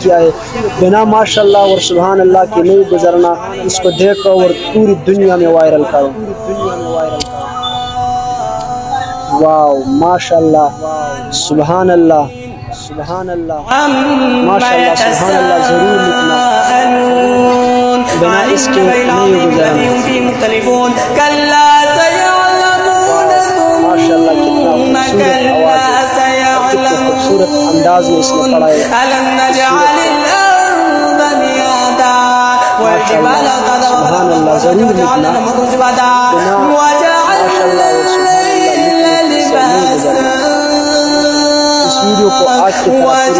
किया है। बिना माशाल्लाह और सुभान अल्लाह के नहीं गुजरना। इसको देखो और पूरी दुनिया में वायरल करो। वाओ माशाल्लाह सुभान अल्लाह सुभान अल्लाह माशाल्लाह सुभान अल्लाह। जरूर लिखना, बिना इसके नहीं गुजरना। माशाल्लाह कितना खूबसूरत अंदाज में इसने पढ़ा है। सुभान अल्लाह जरूर लिखना, इस वीडियो को आज की तरह